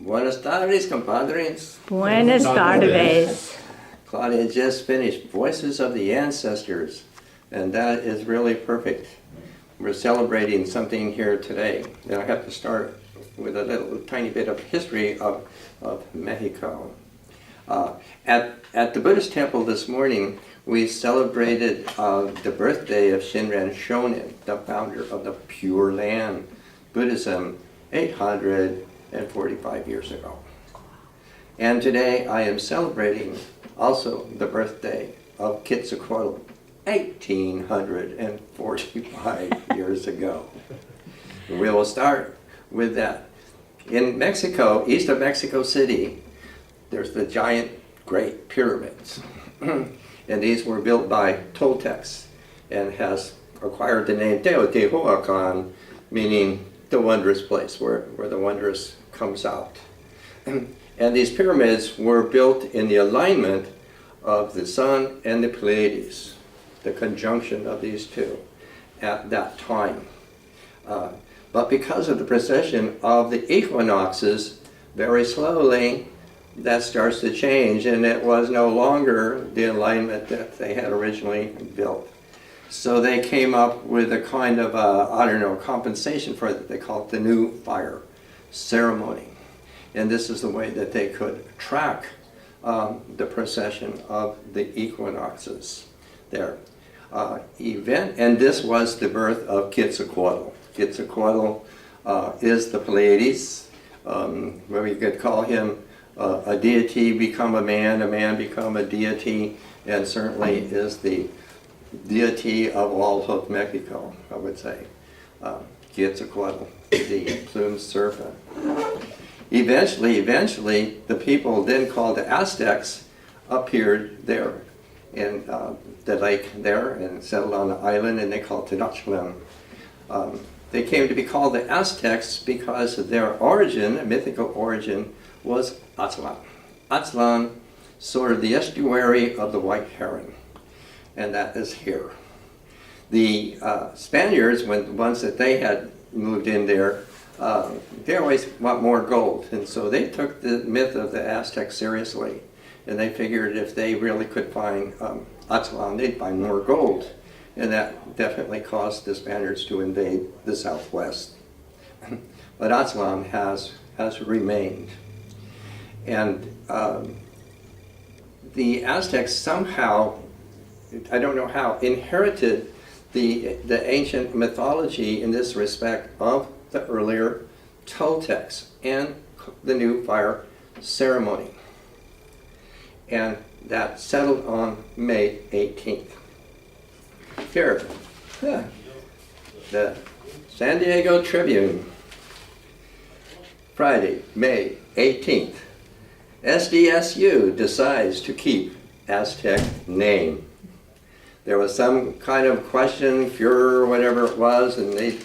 Buenas tardes, compadres. Buenas tardes. Claudia just finished Voices of the Ancestors, and that is really perfect. We're celebrating something here today. And I have to start with a little tiny bit of history of Mexico. At the Buddhist temple this morning, we celebrated the birthday of Shinran Shonin, the founder of the Pure Land Buddhism, 845 years ago. And today I am celebrating also the birthday of Quetzalcoatl, 1845 years ago. We will start with that. In Mexico, east of Mexico City, there's the giant Great Pyramids. And these were built by Toltecs and has acquired the name Teotihuacan, meaning the wondrous place where the wondrous comes out. And these pyramids were built in the alignment of the sun and the Pleiades, the conjunction of these two at that time. But because of the precession of the equinoxes, very slowly that starts to change, and it was no longer the alignment that they had originally built. So they came up with a kind of, compensation for it. They call it the new fire ceremony. And this is the way that they could track the precession of the equinoxes there. And this was the birth of Quetzalcoatl. Quetzalcoatl is the Pleiades, where we could call him a deity become a man become a deity, and certainly is the deity of all of Mexico, I would say. Quetzalcoatl, the plumed serpent. Eventually, the people then called the Aztecs appeared there in the lake there and settled on the island, and they called Tenochtitlan. They came to be called the Aztecs because their origin, mythical origin, was Aztlan. Aztlan, sort of the estuary of the White Heron, and that is here. The Spaniards, once that they had moved in there, they always want more gold, and so they took the myth of the Aztecs seriously, and they figured if they really could find Aztlan, they'd find more gold, and that definitely caused the Spaniards to invade the Southwest. But Aztlan has remained. And the Aztecs somehow, I don't know how, inherited the ancient mythology in this respect of the earlier Toltecs and the new fire ceremony. And that settled on May 18th. Here, the San Diego Tribune, Friday, May 18th. SDSU decides to keep Aztec name. There was some kind of question, furor, whatever it was, and they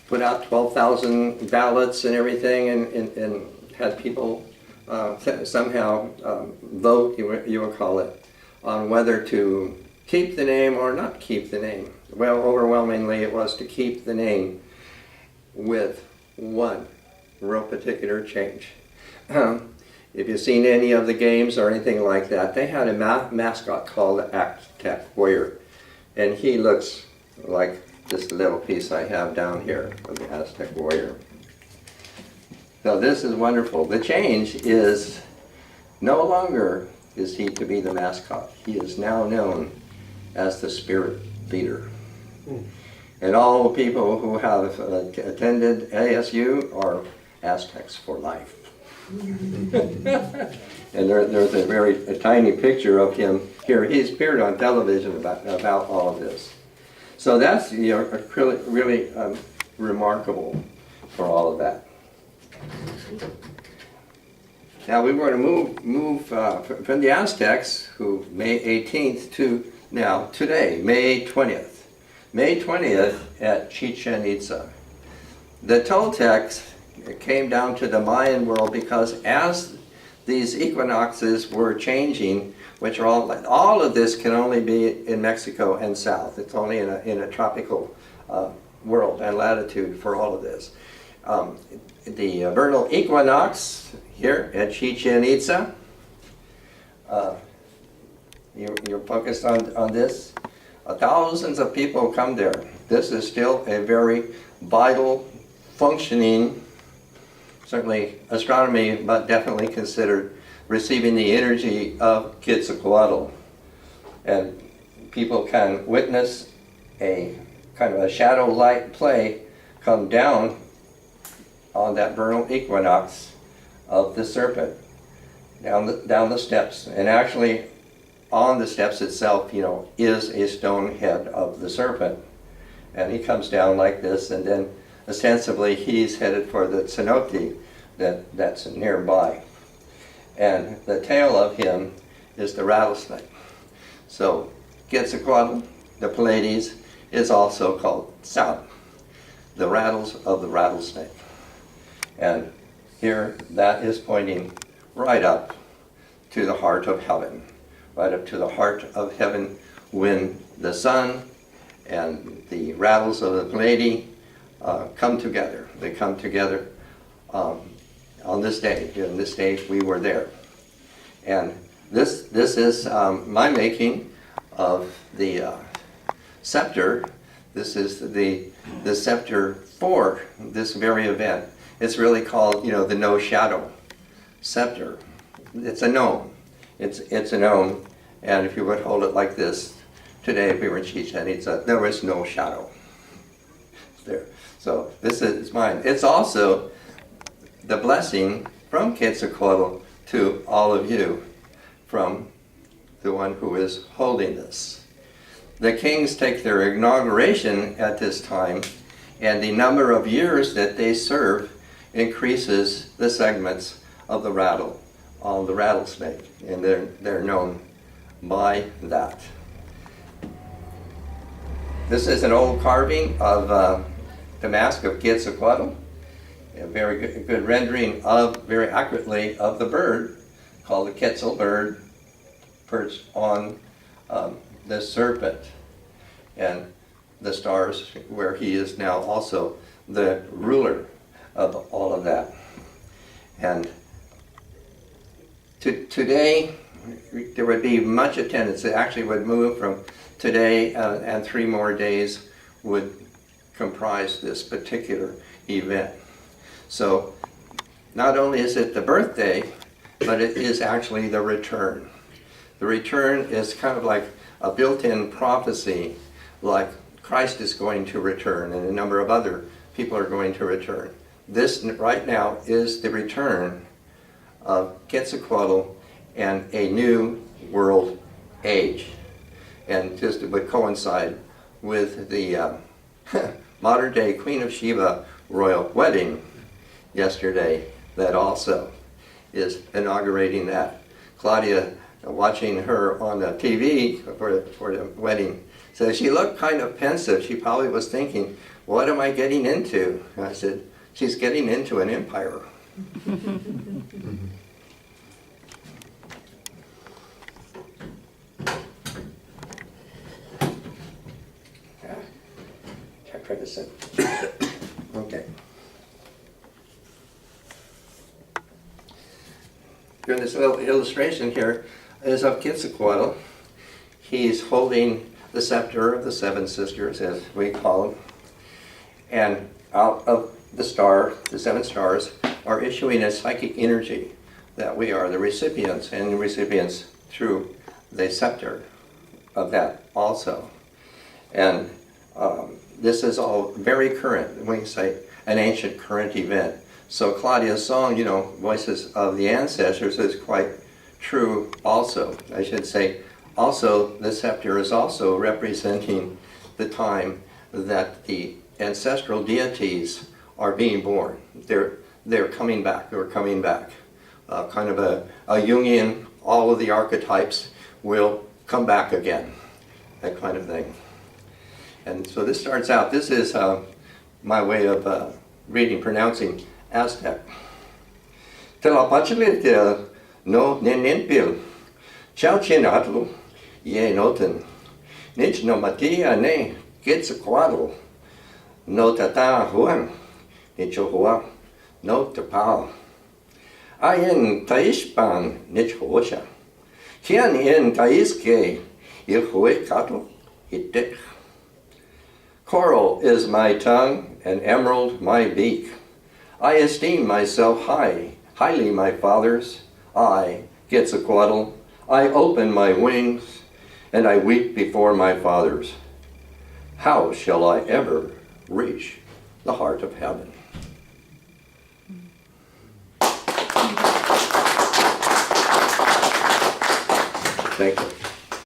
put out 12,000 ballots and everything, and had people somehow vote, you would call it, on whether to keep the name or not keep the name. Well, overwhelmingly it was to keep the name with one real particular change. If you've seen any of the games or anything like that, they had a mascot called the Aztec Warrior. And he looks like this little piece I have down here of the Aztec Warrior. So this is wonderful. The change is no longer is he to be the mascot. He is now known as the spirit leader. And all the people who have attended ASU are Aztecs for life. And there's a tiny picture of him here. He's appeared on television about all of this. So that's really remarkable for all of that. Now we were to move from the Aztecs, who May 18th, to now today, May 20th. May 20th at Chichen Itza. The Toltecs came down to the Mayan world because as these equinoxes were changing, which are all of this can only be in Mexico and south. It's only in a tropical world and latitude for all of this. The vernal equinox here at Chichen Itza. You're focused on this. Thousands of people come there. This is still a very vital, functioning, certainly astronomy, but definitely considered receiving the energy of Quetzalcoatl. And people can witness a kind of a shadow light play come down on that vernal equinox of the serpent, down the steps. And actually, on the steps itself, is a stone head of the serpent. And he comes down like this, and then ostensibly he's headed for the cenote that's nearby. And the tail of him is the rattlesnake. So Quetzalcoatl, the Pleiades, is also called Sound, the rattles of the rattlesnake. And here that is pointing right up to the heart of heaven, right up to the heart of heaven when the sun and the rattles of the Pleiades come together. They come together on this day. In this day we were there. And this is my making of the scepter. This is the scepter for this very event. It's really called, the no shadow scepter. It's a gnome. It's a gnome, and if you would hold it like this today, if we were in Chichen Itza, there was no shadow there. So this is mine. It's also the blessing from Quetzalcoatl to all of you, from the one who is holding this. The kings take their inauguration at this time, and the number of years that they serve increases the segments of the rattle on the rattlesnake, and they're known by that. This is an old carving of the mask of Quetzalcoatl, a very good rendering very accurately of the bird called the Quetzal bird perched on the serpent, and the stars where he is now also the ruler of all of that. And today there would be much attendance. It actually would move from today and 3 more days would comprise this particular event. So not only is it the birthday, but it is actually the return. The return is kind of like a built-in prophecy, like Christ is going to return and a number of other people are going to return. This right now is the return of Quetzalcoatl and a new world age. And just it would coincide with the modern day Queen of Sheba royal wedding yesterday that also is inaugurating that. Claudia, watching her on the TV for the wedding, says she looked kind of pensive. She probably was thinking, what am I getting into? And I said, she's getting into an empire. Try to sit. Okay. Here, this little illustration here is of Quetzalcoatl. He's holding the scepter of the 7 sisters, as we call them. And out of the 7 stars are issuing a psychic energy that we are the recipients, and the recipients through the scepter of that also. And this is all very current. We say an ancient current event. So Claudia's song, Voices of the Ancestors, is quite true also. I should say also the scepter is also representing the time that the ancestral deities are being born. They're coming back. They're coming back. Kind of a Jungian, all of the archetypes will come back again. That kind of thing. And so this starts out, this is my way of pronouncing Aztec. Telapachilite no nenenpil, chalchinatlu, ye noten, nich no matia ne, Quetzalcoatl, no tata huan, nicho hua, no tapao. Ayin taishpan nichosha. Kian in taiske ilhuekato itech. Coral is my tongue, and emerald my beak. I esteem myself highly my fathers. I, Quetzalcoatl, I open my wings, and I weep before my fathers. How shall I ever reach the heart of heaven? Thank you.